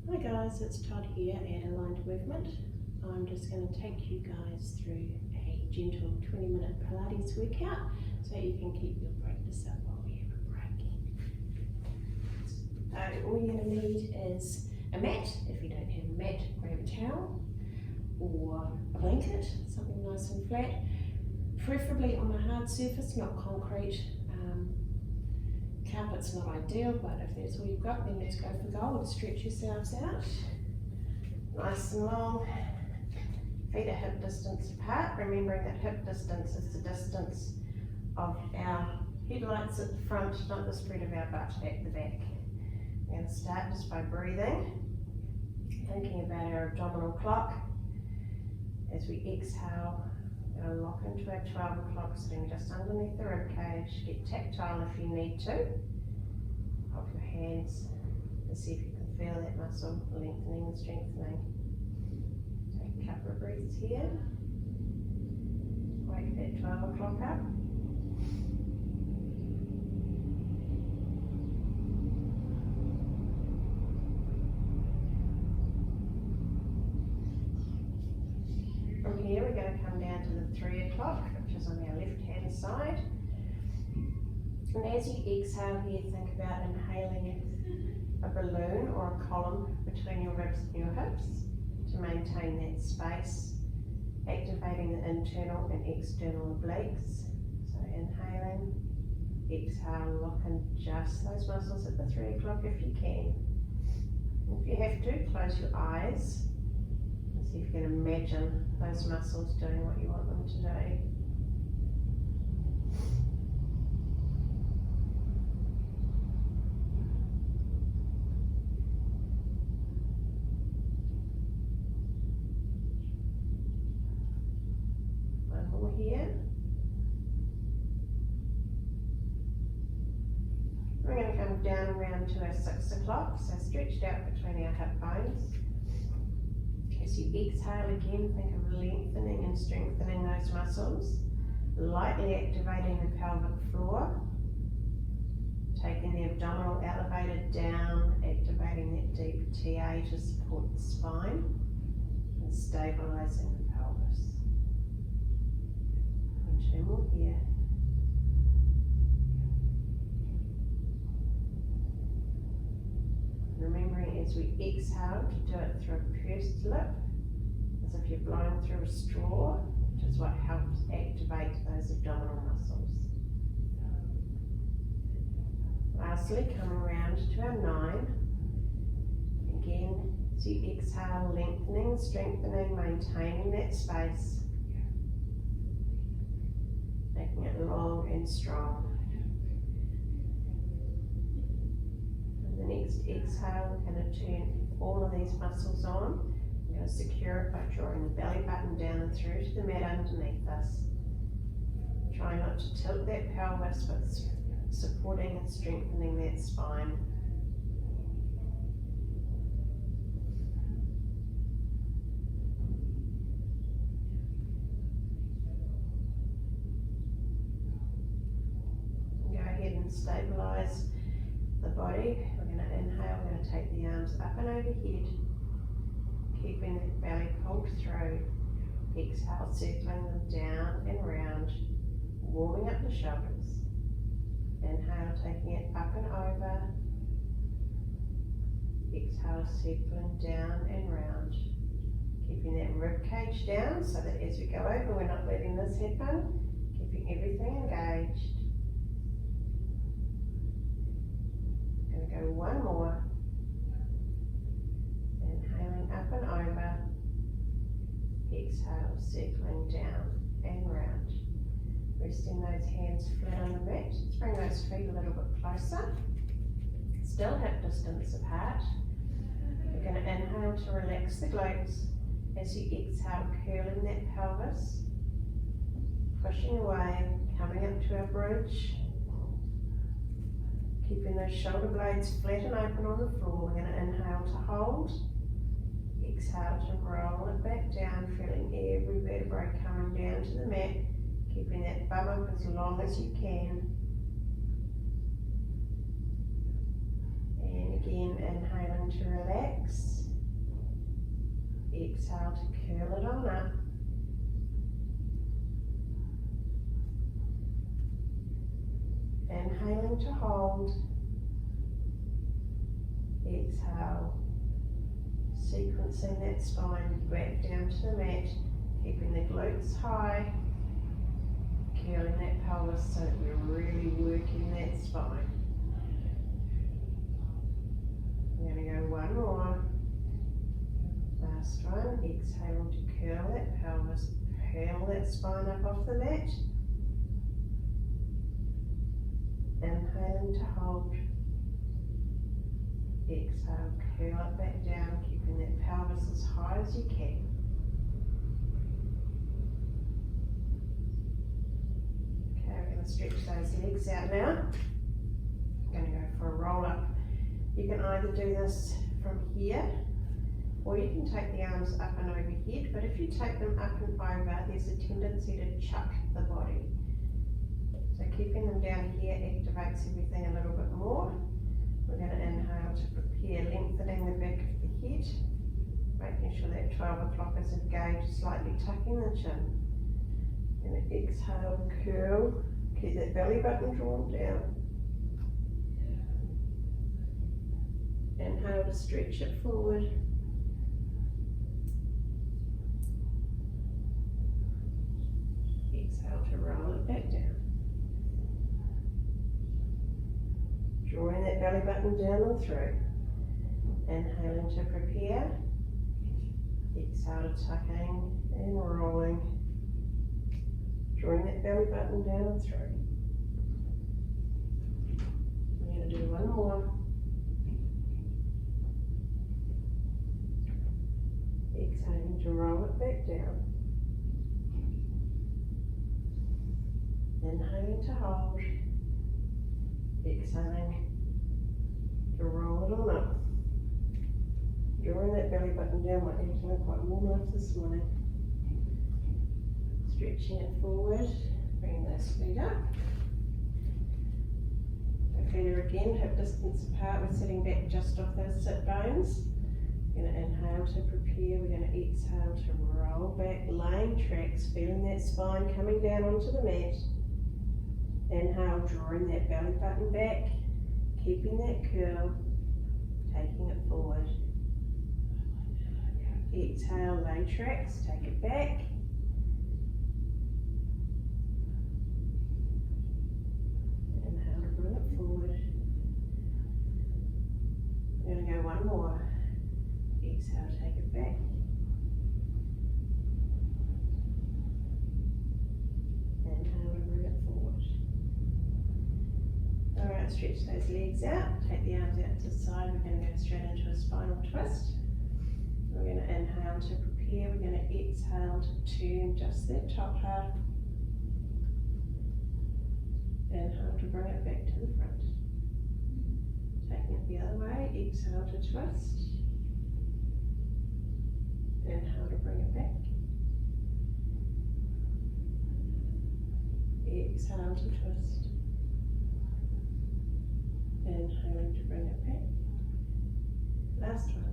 Hi guys, it's Todd here at Aligned Movement. I'm just going to take you guys through a gentle 20-minute Pilates workout so you can keep your practice up while we have a break. So all you're going to need is a mat. If you don't have a mat, grab a towel or a blanket, something nice and flat, preferably on a hard surface, not concrete. Carpet's not ideal, but if that's all you've got, then let's go for gold. Stretch yourselves out, nice and long, feet are hip distance apart, remembering that hip distance is the distance of our headlights at the front, not the spread of our butt at the back. We're going to start just by breathing, thinking about our abdominal clock. As we exhale, we're going to lock into our 12 o'clock, sitting just underneath the rib cage. Get tactile if you need to. Hold your hands and see if you can feel that muscle lengthening and strengthening. Take a couple of breaths here. Wake that 12 o'clock up. From here we're going to come down to the 3 o'clock, which is on our left hand side. And as you exhale here, think about inhaling a balloon or a column between your ribs and your hips to maintain that space, activating the internal and external obliques. So inhaling, exhale, lock in just those muscles at the 3 o'clock if you can. If you have to, close your eyes. See if you can imagine those muscles doing what you want them to do. One more here. We're going to come down around to our 6 o'clock, so stretched out between our hip bones. As you exhale again, think of lengthening and strengthening those muscles, lightly activating the pelvic floor, taking the abdominal elevated down, activating that deep TA to support the spine, and stabilizing the pelvis. And 2 more here. Remembering as we exhale to do it through a pursed lip, as if you're blowing through a straw, which is what helps activate those abdominal muscles. Lastly, come around to our 9. Again, as you exhale, lengthening, strengthening, maintaining that space, making it long and strong. The next exhale, we're going to turn all of these muscles on. We're going to secure it by drawing the belly button down and through to the mat underneath us. Try not to tilt that pelvis, but supporting and strengthening that spine. Go ahead and stabilize the body. We're going to inhale, we're going to take the arms up and overhead, keeping the belly pulled through. Exhale, circling them down and round, warming up the shoulders. Inhale, taking it up and over. Exhale, circling down and round, keeping that rib cage down so that as we go over, we're not letting this happen, keeping everything engaged. Going to go one more. Inhaling up and over. Exhale, circling down and round. Resting those hands flat on the mat. Let's bring those feet a little bit closer. Still hip distance apart. We're going to inhale to relax the glutes. As you exhale, curling that pelvis. Pushing away, coming up to our bridge. Keeping those shoulder blades flat and open on the floor. We're going to inhale to hold. Exhale to roll it back down, feeling every vertebrae coming down to the mat. Keeping that bum up as long as you can. And again, inhaling to relax. Exhale to curl it on up. Inhaling to hold. Exhale. Sequencing that spine back down to the mat, keeping the glutes high, curling that pelvis so that we're really working that spine. We're going to go one more. Last one. Exhaling to curl that pelvis, curl that spine up off the mat. Inhaling to hold. Exhale, curl it back down, keeping that pelvis as high as you can. Okay, we're going to stretch those legs out now. I'm going to go for a roll up. You can either do this from here, or you can take the arms up and overhead, but if you take them up and over, there's a tendency to chuck the body. So keeping them down here activates everything a little bit more. We're going to inhale to prepare, lengthening the back of the head, making sure that 12 o'clock is engaged, slightly tucking the chin. And exhale, curl, keep that belly button drawn down. Inhale to stretch it forward. Exhale to roll it back down. Drawing that belly button down and through. Inhaling to prepare. Exhale to tucking and rolling. Drawing that belly button down and through. We're going to do one more. Exhaling to roll it back down. Inhaling to hold. Exhaling to roll it on up. Drawing that belly button down. My legs are quite warm enough this morning. Stretching it forward, bringing those feet up. The feet are again hip distance apart. We're sitting back just off those sit bones. We're going to inhale to prepare. We're going to exhale to roll back, laying tracks, feeling that spine coming down onto the mat. Inhale, drawing that belly button back, keeping that curl, taking it forward. Exhale, lay tracks, take it back. Inhale to bring it forward. We're going to go one more. Exhale, take it back. Inhale to bring it forward. Alright, stretch those legs out, take the arms out to the side. We're going to go straight into a spinal twist. We're going to inhale to prepare. We're going to exhale to turn just that top half. Inhale to bring it back to the front. Taking it the other way, exhale to twist. Inhale to bring it back. Exhale to twist. Inhaling to bring it back. Last one.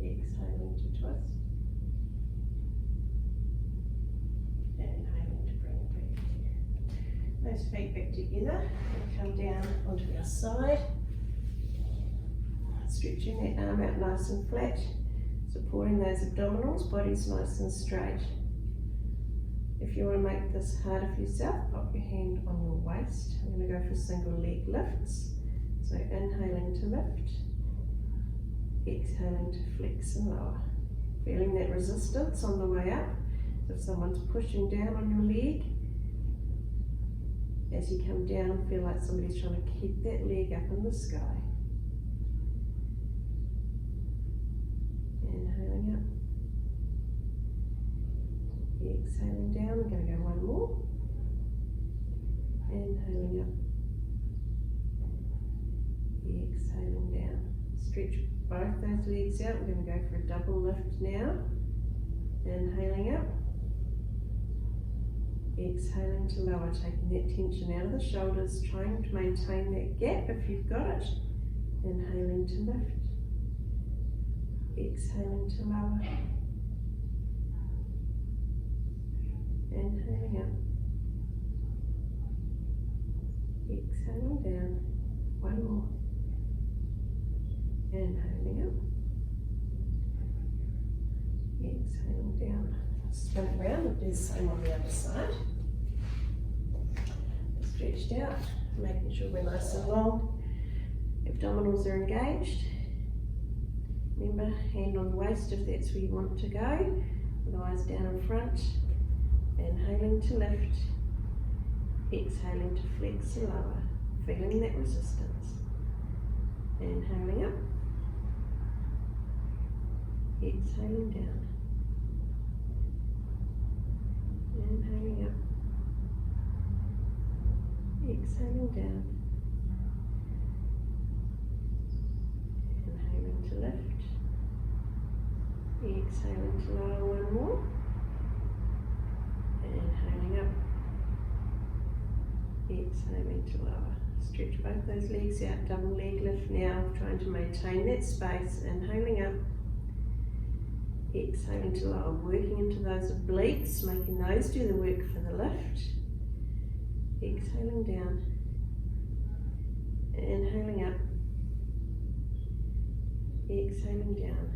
Exhaling to twist. Inhaling to bring it back. Those feet back together. And come down onto our side. Stretching that arm out nice and flat. Supporting those abdominals, body's nice and straight. If you want to make this harder for yourself, pop your hand on your waist. I'm going to go for single leg lifts. So inhaling to lift, exhaling to flex and lower. Feeling that resistance on the way up. So if someone's pushing down on your leg, as you come down, feel like somebody's trying to keep that leg up in the sky. Inhaling up. Exhaling down, we're going to go one more. Inhaling up. Exhaling down. Stretch both those legs out. We're going to go for a double lift now. Inhaling up. Exhaling to lower, taking that tension out of the shoulders, trying to maintain that gap if you've got it. Inhaling to lift. exhaling to lower, inhaling up, exhaling down, one more, inhaling up, exhaling down, spin it around and do the same on the other side, stretched out, making sure we're nice and long, abdominals are engaged. Remember, hand on the waist if that's where you want to go, otherwise down in front, inhaling to lift, exhaling to flex and lower, feeling that resistance, inhaling up, exhaling down, inhaling up, exhaling down, inhaling to lift, exhaling to lower, one more, inhaling up, exhaling to lower. Stretch both those legs out, double leg lift now, trying to maintain that space, inhaling up, exhaling to lower, working into those obliques, making those do the work for the lift, exhaling down, inhaling up, exhaling down,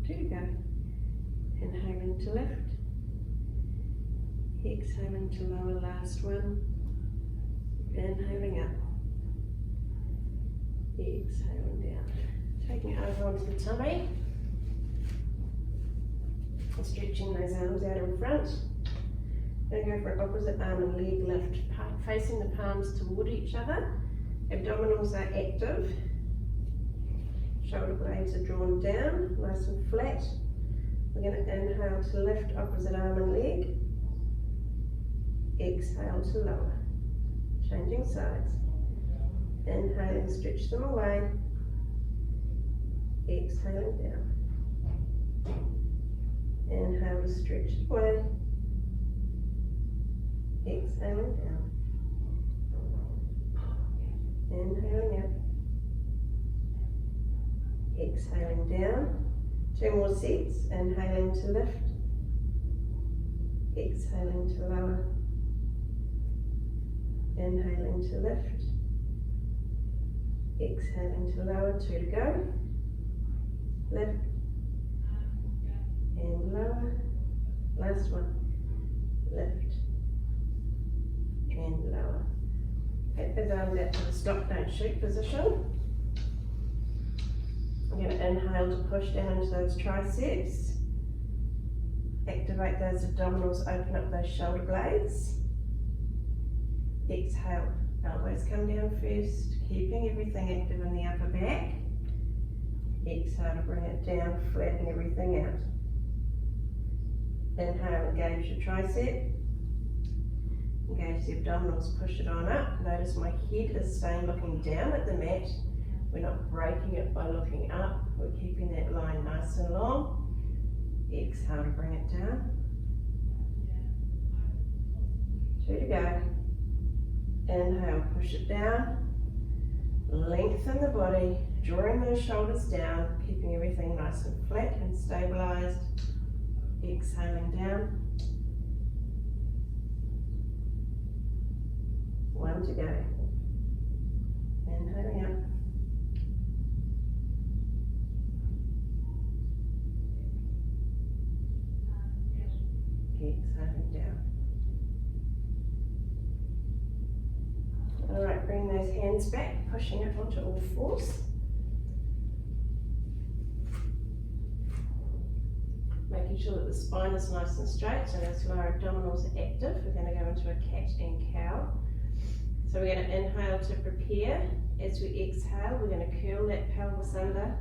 two to go, inhaling to lift, exhaling to lower, last one, inhaling up, exhaling down, taking it over onto the tummy, and stretching those arms out in front. Going to go for an opposite arm and leg lift, facing the palms toward each other, abdominals are active, shoulder blades are drawn down, nice and flat. We're going to inhale to lift opposite arm and leg, exhale to lower, changing sides, inhaling, stretch them away, exhaling down, inhale to stretch it away, exhaling down, inhaling up, exhaling down, two more sets, inhaling to lift, exhaling to lower, inhaling to lift, exhaling to lower, two to go, lift, and lower, last one, lift, and lower. Get those arms out to the stop, don't shoot position. I'm going to inhale to push down into those triceps, activate those abdominals, open up those shoulder blades, exhale, elbows come down first, keeping everything active in the upper back, exhale to bring it down, flatten everything out. Inhale, engage your tricep, engage the abdominals, push it on up. Notice my head is staying looking down at the mat. We're not breaking it by looking up. We're keeping that line nice and long. Exhale to bring it down. Two to go. Inhale, push it down. Lengthen the body, drawing those shoulders down, keeping everything nice and flat and stabilized. Exhaling down. One to go. Inhaling up. Exhaling down. All right, bring those hands back, pushing up onto all fours. Making sure that the spine is nice and straight, so those lower abdominals are active. We're going to go into a cat and cow. So we're going to inhale to prepare. As we exhale, we're going to curl that pelvis under,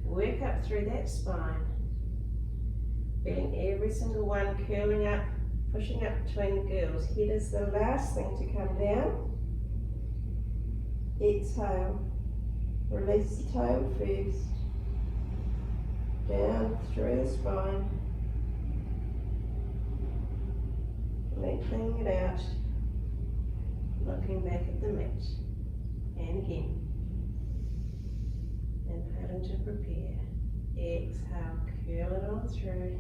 work up through that spine, feeling every single one curling up, pushing up between the girdles. Head is the last thing to come down. Exhale, release the tail first, down through the spine, lengthening it out, looking back at the mat, and again, inhaling to prepare, Exhale, curl it on through.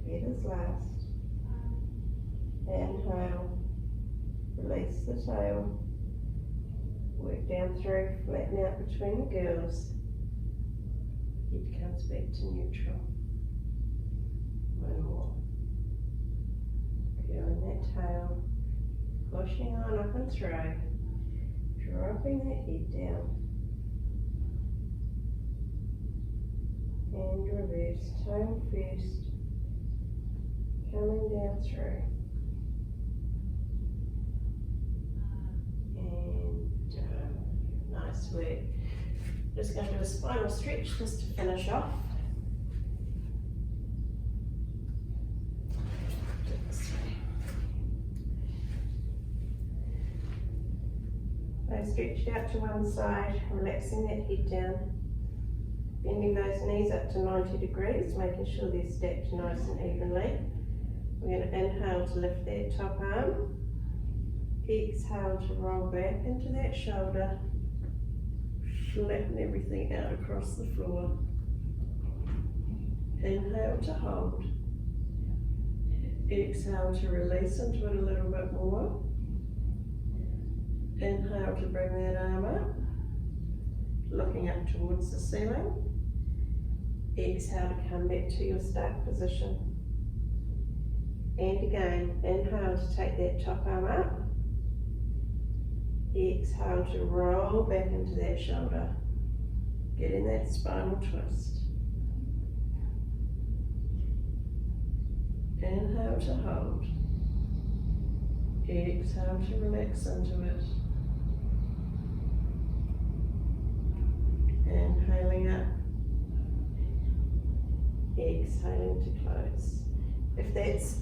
Head is last. Inhale, release the tail. Work down through, flatten out between the girls. Head comes back to neutral. One more. Curling that tail, pushing on up and through, dropping that head down. And reverse, tail first, coming down through. And nice work. Just going to do a spinal stretch just to finish off. So stretched out to one side, relaxing that head down, bending those knees up to 90 degrees, making sure they're stacked nice and evenly. We're going to inhale to lift that top arm, exhale to roll back into that shoulder, flatten everything out across the floor. Inhale to hold, exhale to release into it a little bit more. Inhale to bring that arm up, looking up towards the ceiling. Exhale to come back to your start position. And again, inhale to take that top arm up. Exhale to roll back into that shoulder, getting that spinal twist. Inhale to hold. Exhale to relax into it. Inhaling up. Exhaling to close. If that's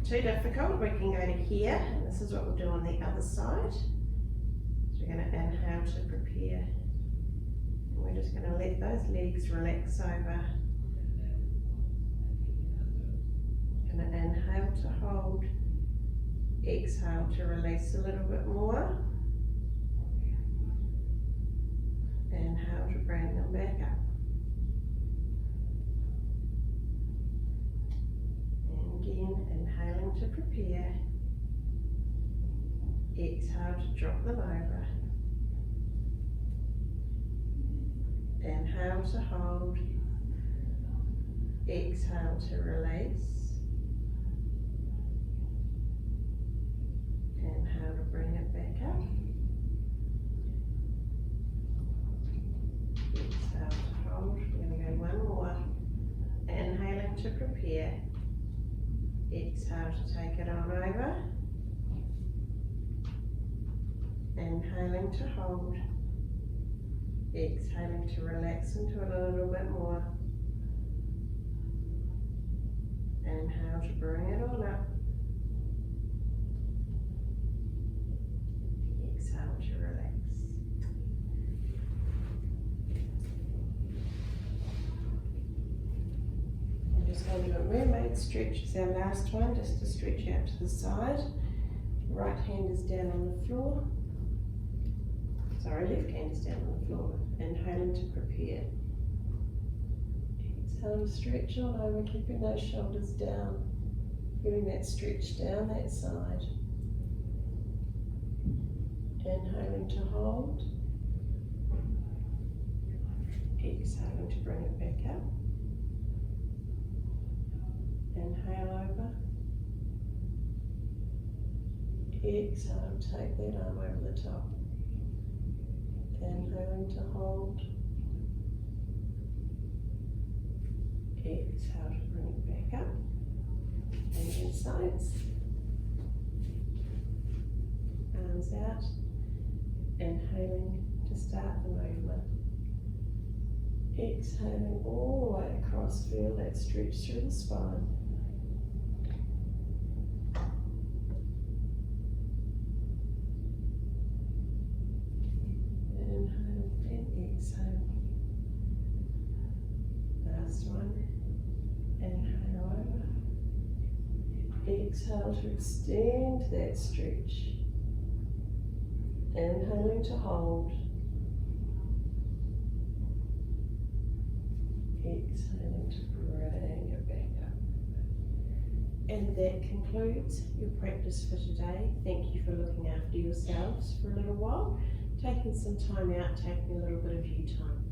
too difficult, we can go to here. And this is what we'll do on the other side. So we're going to inhale to prepare. And we're just going to let those legs relax over. Going to inhale to hold. Exhale to release a little bit more. Inhale to bring them back up. And again, inhaling to prepare. Exhale to drop them over. Inhale to hold. Exhale to release. Inhale to bring it back up. Exhale to hold. We're going to go one more. Inhaling to prepare. Exhale to take it on over. Inhaling to hold. Exhaling to relax into it a little bit more. Inhale to bring it on up. Exhale to relax. I'm just going to do a mermaid stretch. It's our last one, just to stretch out to the side. Right hand is down on the floor. Sorry, left hand is down on the floor. Inhaling to prepare. Exhale to stretch on over, keeping those shoulders down. Getting that stretch down that side. Inhaling to hold. Exhaling to bring it back up. Inhale over. Exhale, take that arm over the top. Inhaling to hold. Exhale to bring it back up. And then sides. Arms out. Inhaling to start the movement. Exhaling all the way across, feel that stretch through the spine. Inhale and exhale. Last one. Inhale over. Exhale to extend that stretch. Inhaling to hold. Exhaling to bring it back up. And that concludes your practice for today. Thank you for looking after yourselves for a little while, taking some time out, taking a little bit of you time.